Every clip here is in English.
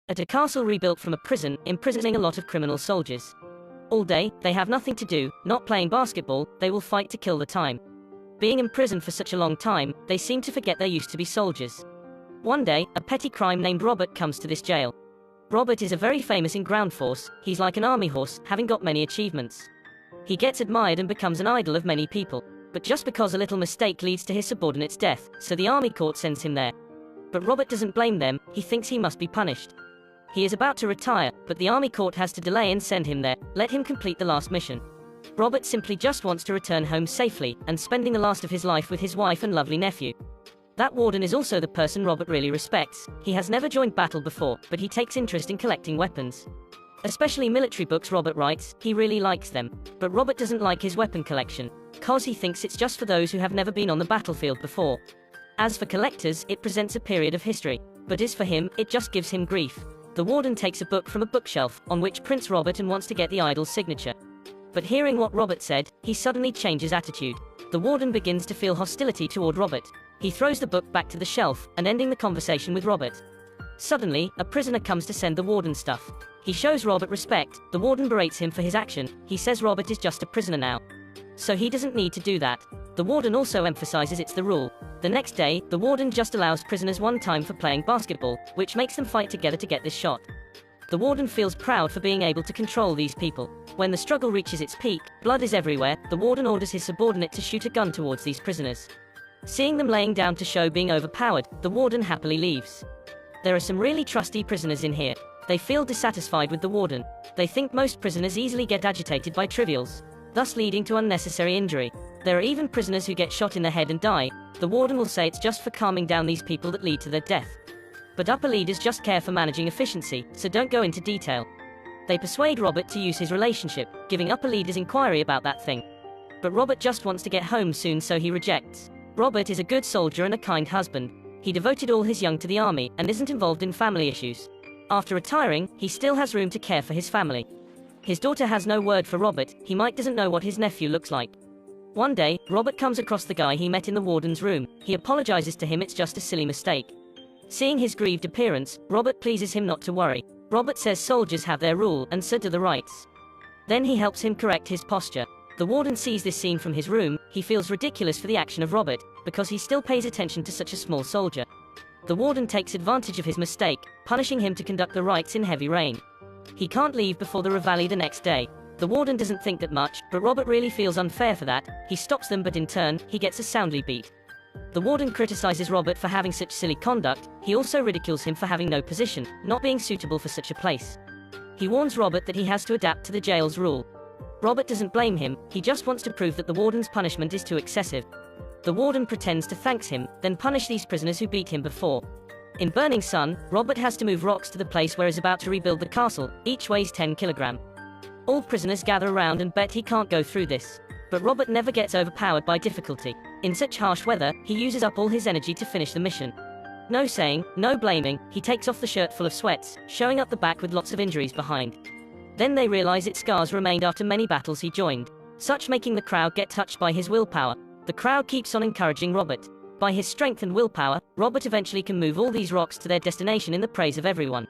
at a castle rebuilt from a prison, imprisoning a lot of criminal soldiers. All day, they have nothing to do, not playing basketball, they will fight to kill the time. Being imprisoned for such a long time, they seem to forget they used to be soldiers. One day, a petty crime named Robert comes to this jail. Robert is a very famous in ground force, he's like an army horse, having got many achievements. He gets admired and becomes an idol of many people, but just because a little mistake leads to his subordinate's death, so the army court sends him there. But Robert doesn't blame them, he thinks he must be punished. He is about to retire, but the army court has to delay and send him there, let him complete the last mission. Robert simply just wants to return home safely, and spending the last of his life with his wife and lovely nephew. That warden is also the person Robert really respects. He has never joined battle before, but he takes interest in collecting weapons. Especially military books Robert writes, he really likes them. But Robert doesn't like his weapon collection, cause he thinks it's just for those who have never been on the battlefield before. As for collectors, it presents a period of history, but as for him, it just gives him grief. The warden takes a book from a bookshelf, on which prints Robert and wants to get the idol's signature. But hearing what Robert said, he suddenly changes attitude. The warden begins to feel hostility toward Robert. He throws the book back to the shelf, and ending the conversation with Robert. Suddenly, a prisoner comes to send the warden stuff. He shows Robert respect, the warden berates him for his action, he says Robert is just a prisoner now. So he doesn't need to do that. The warden also emphasizes it's the rule. The next day, the warden just allows prisoners one time for playing basketball, which makes them fight together to get this shot. The warden feels proud for being able to control these people. When the struggle reaches its peak, blood is everywhere, the warden orders his subordinate to shoot a gun towards these prisoners. Seeing them laying down to show being overpowered, the warden happily leaves. There are some really trusty prisoners in here. They feel dissatisfied with the warden. They think most prisoners easily get agitated by trivials, thus leading to unnecessary injury. There are even prisoners who get shot in the head and die. The warden will say it's just for calming down these people that lead to their death. But upper leaders just care for managing efficiency, so don't go into detail. They persuade Robert to use his relationship, giving upper leaders inquiry about that thing. But Robert just wants to get home soon, so he rejects. Robert is a good soldier and a kind husband. He devoted all his young to the army, and isn't involved in family issues. After retiring, he still has room to care for his family. His daughter has no word for Robert, he doesn't know what his nephew looks like. One day, Robert comes across the guy he met in the warden's room. He apologizes to him, it's just a silly mistake. Seeing his grieved appearance, Robert pleases him not to worry. Robert says soldiers have their rule, and so do the rights. Then he helps him correct his posture. The warden sees this scene from his room, he feels ridiculous for the action of Robert, because he still pays attention to such a small soldier. The warden takes advantage of his mistake, punishing him to conduct the rites in heavy rain. He can't leave before the reveille the next day. The warden doesn't think that much, but Robert really feels unfair for that. He stops them, but in turn, he gets a soundly beat. The warden criticizes Robert for having such silly conduct. He also ridicules him for having no position, not being suitable for such a place. He warns Robert that he has to adapt to the jail's rule. Robert doesn't blame him, he just wants to prove that the warden's punishment is too excessive. The warden pretends to thank him, then punish these prisoners who beat him before. In burning sun, Robert has to move rocks to the place where he's about to rebuild the castle, each weighs 10 kilograms. All prisoners gather around and bet he can't go through this. But Robert never gets overpowered by difficulty. In such harsh weather, he uses up all his energy to finish the mission. No saying, no blaming, he takes off the shirt full of sweats, showing up the back with lots of injuries behind. Then they realize its scars remained after many battles he joined, such making the crowd get touched by his willpower. The crowd keeps on encouraging Robert. By his strength and willpower, Robert eventually can move all these rocks to their destination in the praise of everyone.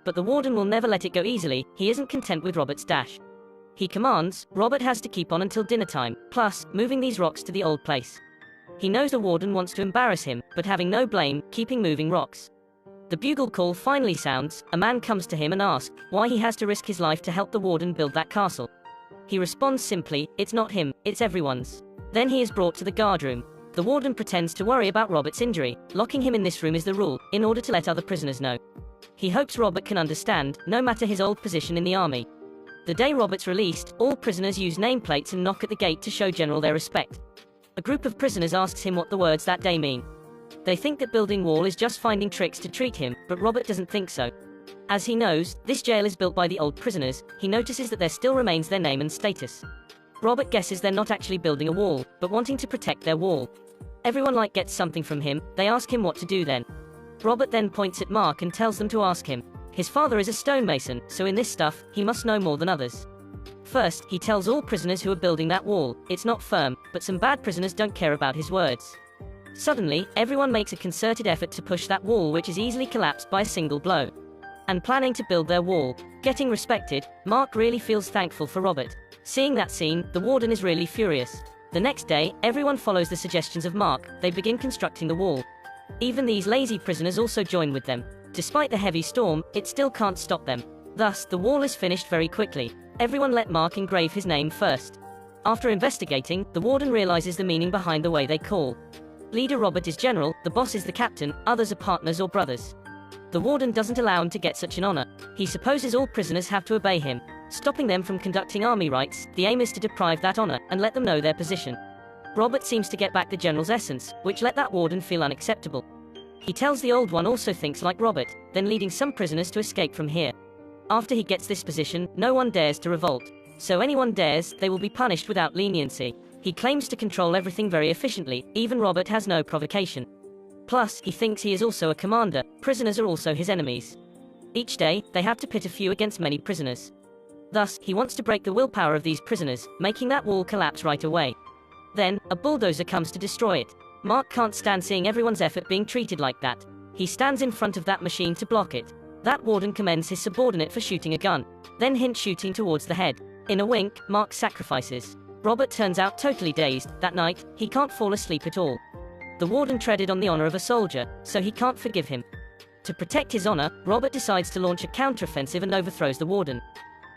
But the warden will never let it go easily, he isn't content with Robert's dash. He commands, Robert has to keep on until dinner time, plus, moving these rocks to the old place. He knows the warden wants to embarrass him, but having no blame, keeping moving rocks. The bugle call finally sounds, a man comes to him and asks why he has to risk his life to help the warden build that castle. He responds simply, it's not him, it's everyone's. Then he is brought to the guard room. The warden pretends to worry about Robert's injury. Locking him in this room is the rule, in order to let other prisoners know. He hopes Robert can understand, no matter his old position in the army. The day Robert's released, all prisoners use nameplates and knock at the gate to show general their respect. A group of prisoners asks him what the words that day mean. They think that building wall is just finding tricks to treat him, but Robert doesn't think so. As he knows, this jail is built by the old prisoners, he notices that there still remains their name and status. Robert guesses they're not actually building a wall, but wanting to protect their wall. Everyone gets something from him, they ask him what to do then. Robert then points at Mark and tells them to ask him. His father is a stonemason, so in this stuff, he must know more than others. First, he tells all prisoners who are building that wall, it's not firm, but some bad prisoners don't care about his words. Suddenly, everyone makes a concerted effort to push that wall, which is easily collapsed by a single blow. and planning to build their wall. Getting respected, Mark really feels thankful for Robert. Seeing that scene, the warden is really furious. The next day, everyone follows the suggestions of Mark. They begin constructing the wall. Even these lazy prisoners also join with them. Despite the heavy storm, it still can't stop them. Thus, the wall is finished very quickly. Everyone let Mark engrave his name first. After investigating, the warden realizes the meaning behind the way they call. Leader Robert is general, the boss is the captain, others are partners or brothers. The warden doesn't allow him to get such an honor. He supposes all prisoners have to obey him. Stopping them from conducting army rites, the aim is to deprive that honor and let them know their position. Robert seems to get back the general's essence, which let that warden feel unacceptable. He tells the old one also thinks like Robert, then leading some prisoners to escape from here. After he gets this position, no one dares to revolt. So anyone dares, they will be punished without leniency. He claims to control everything very efficiently, even Robert has no provocation. Plus, he thinks he is also a commander. Prisoners are also his enemies. Each day, they have to pit a few against many prisoners. Thus, he wants to break the willpower of these prisoners, making that wall collapse right away. Then, a bulldozer comes to destroy it. Mark can't stand seeing everyone's effort being treated like that. He stands in front of that machine to block it. That warden commends his subordinate for shooting a gun, then hints shooting towards the head. In a wink, Mark sacrifices. Robert turns out totally dazed. That night, he can't fall asleep at all. The warden treaded on the honor of a soldier, so he can't forgive him. To protect his honor, Robert decides to launch a counteroffensive and overthrows the warden.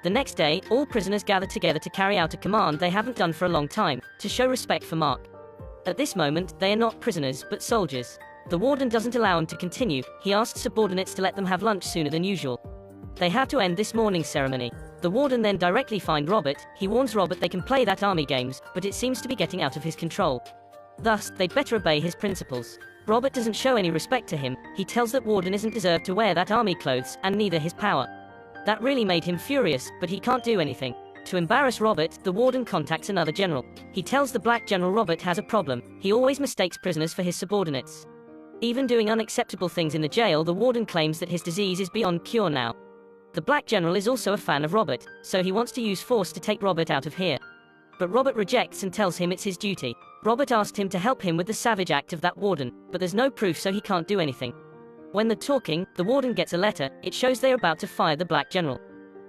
The next day, all prisoners gather together to carry out a command they haven't done for a long time, to show respect for Mark. At this moment, they are not prisoners, but soldiers. The warden doesn't allow him to continue. He asks subordinates to let them have lunch sooner than usual. They have to end this morning ceremony. The warden then directly finds Robert. He warns Robert they can play that army games, but it seems to be getting out of his control. Thus, they'd better obey his principles. Robert doesn't show any respect to him. He tells that warden isn't deserved to wear that army clothes, and neither his power. That really made him furious, but he can't do anything. To embarrass Robert, the warden contacts another general. He tells the black general Robert has a problem. He always mistakes prisoners for his subordinates. Even doing unacceptable things in the jail, the warden claims that his disease is beyond cure now. The black general is also a fan of Robert, so he wants to use force to take Robert out of here. But Robert rejects and tells him it's his duty. Robert asked him to help him with the savage act of that warden, but there's no proof so he can't do anything. When they're talking, the warden gets a letter. It shows they're about to fire the black general.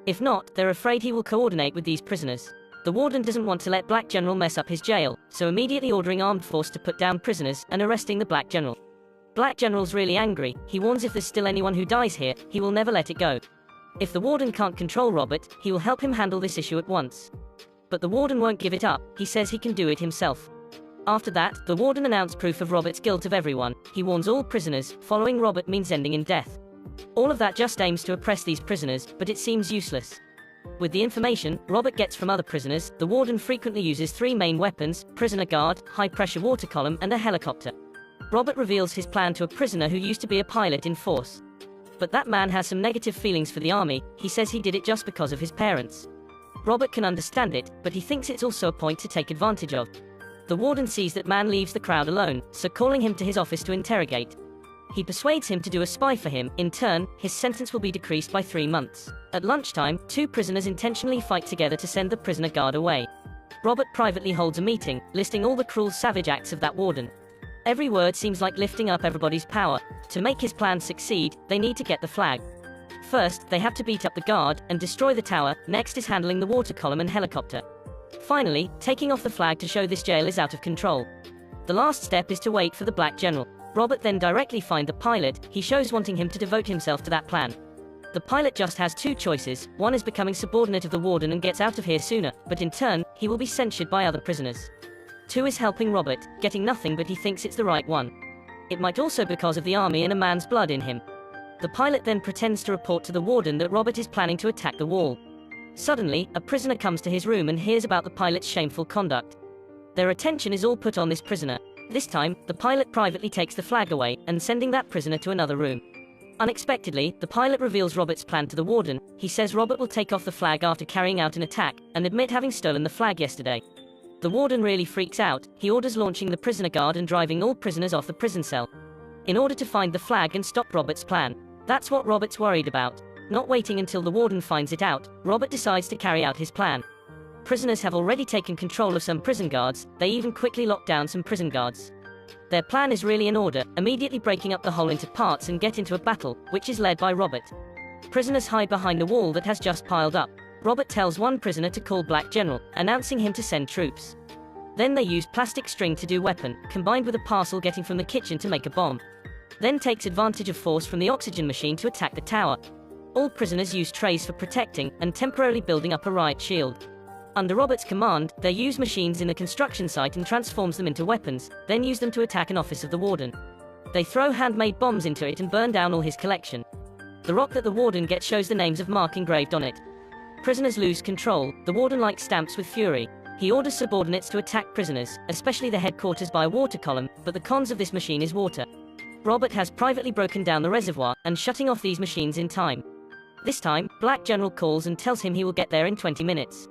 If not, they're afraid he will coordinate with these prisoners. The warden doesn't want to let black general mess up his jail, so immediately ordering armed force to put down prisoners and arresting the black general. Black general's really angry. He warns if there's still anyone who dies here, he will never let it go. If the warden can't control Robert, he will help him handle this issue at once. But the warden won't give it up. He says he can do it himself. After that, the warden announced proof of Robert's guilt of everyone. He warns all prisoners. Following Robert means ending in death. All of that just aims to oppress these prisoners, but it seems useless. With the information Robert gets from other prisoners, the warden frequently uses three main weapons: prisoner guard, high-pressure water column, and a helicopter. Robert reveals his plan to a prisoner who used to be a pilot in force. But that man has some negative feelings for the army. He says he did it just because of his parents. Robert can understand it, but he thinks it's also a point to take advantage of. The warden sees that man leaves the crowd alone, so calling him to his office to interrogate. He persuades him to do a spy for him. In turn, his sentence will be decreased by 3 months. At lunchtime, two prisoners intentionally fight together to send the prisoner guard away. Robert privately holds a meeting, listing all the cruel savage acts of that warden. Every word seems like lifting up everybody's power. To make his plan succeed, they need to get the flag. First, they have to beat up the guard and destroy the tower. Next is handling the water column and helicopter. Finally, taking off the flag to show this jail is out of control. The last step is to wait for the black general. Robert then directly finds the pilot. He shows wanting him to devote himself to that plan. The pilot just has two choices. One is becoming subordinate of the warden and gets out of here sooner, but in turn, he will be censured by other prisoners. 2 is helping Robert, getting nothing but he thinks it's the right one. It might also be because of the army and a man's blood in him. The pilot then pretends to report to the warden that Robert is planning to attack the wall. Suddenly, a prisoner comes to his room and hears about the pilot's shameful conduct. Their attention is all put on this prisoner. This time, the pilot privately takes the flag away and sending that prisoner to another room. Unexpectedly, the pilot reveals Robert's plan to the warden. He says Robert will take off the flag after carrying out an attack and admit having stolen the flag yesterday. The warden really freaks out. He orders launching the prisoner guard and driving all prisoners off the prison cell, in order to find the flag and stop Robert's plan. That's what Robert's worried about. Not waiting until the warden finds it out, Robert decides to carry out his plan. Prisoners have already taken control of some prison guards. They even quickly lock down some prison guards. Their plan is really in order, immediately breaking up the whole into parts and get into a battle, which is led by Robert. prisoners hide behind a wall that has just piled up. Robert tells one prisoner to call Black General, announcing him to send troops. Then they use plastic string to do weapon, combined with a parcel getting from the kitchen to make a bomb. Then takes advantage of force from the oxygen machine to attack the tower. All prisoners use trays for protecting, and temporarily building up a riot shield. Under Robert's command, they use machines in the construction site and transforms them into weapons, then use them to attack an office of the warden. They throw handmade bombs into it and burn down all his collection. The rock that the warden gets shows the names of Mark engraved on it. Prisoners lose control, the warden like stamps with fury. He orders subordinates to attack prisoners, especially the headquarters by a water column, but the cons of this machine is water. Robert has privately broken down the reservoir, and shutting off these machines in time. This time, Black General calls and tells him he will get there in 20 minutes.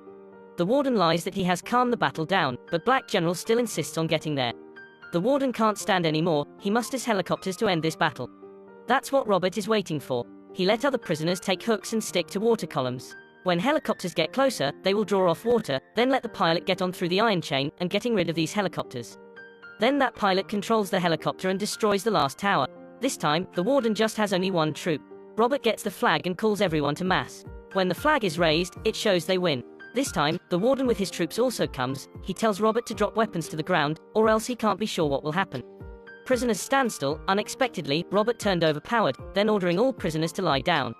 The warden lies that he has calmed the battle down, but Black General still insists on getting there. The warden can't stand anymore, he musters helicopters to end this battle. That's what Robert is waiting for. He let other prisoners take hooks and stick to water columns. When helicopters get closer, they will draw off water, then let the pilot get on through the iron chain, and getting rid of these helicopters. Then that pilot controls the helicopter and destroys the last tower. This time, the warden just has only one troop. Robert gets the flag and calls everyone to mass. When the flag is raised, it shows they win. This time, the warden with his troops also comes. He tells Robert to drop weapons to the ground, or else he can't be sure what will happen. Prisoners stand still. Unexpectedly, Robert turned overpowered, then ordering all prisoners to lie down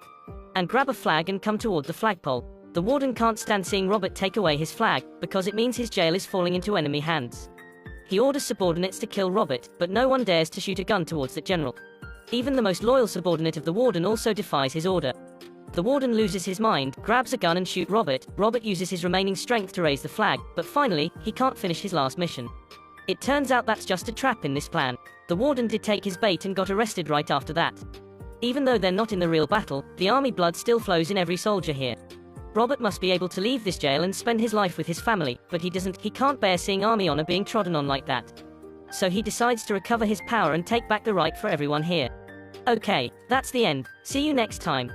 and grab a flag and come toward the flagpole. The warden can't stand seeing Robert take away his flag, because it means his jail is falling into enemy hands. He orders subordinates to kill Robert, but no one dares to shoot a gun towards the general. Even the most loyal subordinate of the warden also defies his order. The warden loses his mind, grabs a gun and shoots Robert. Robert uses his remaining strength to raise the flag, but finally, he can't finish his last mission. It turns out that's just a trap in this plan. The warden did take his bait and got arrested right after that. Even though they're not in the real battle, the army blood still flows in every soldier here. Robert must be able to leave this jail and spend his life with his family, but he doesn't. He can't bear seeing army honor being trodden on like that. So he decides to recover his power and take back the right for everyone here. Okay, that's the end. See you next time.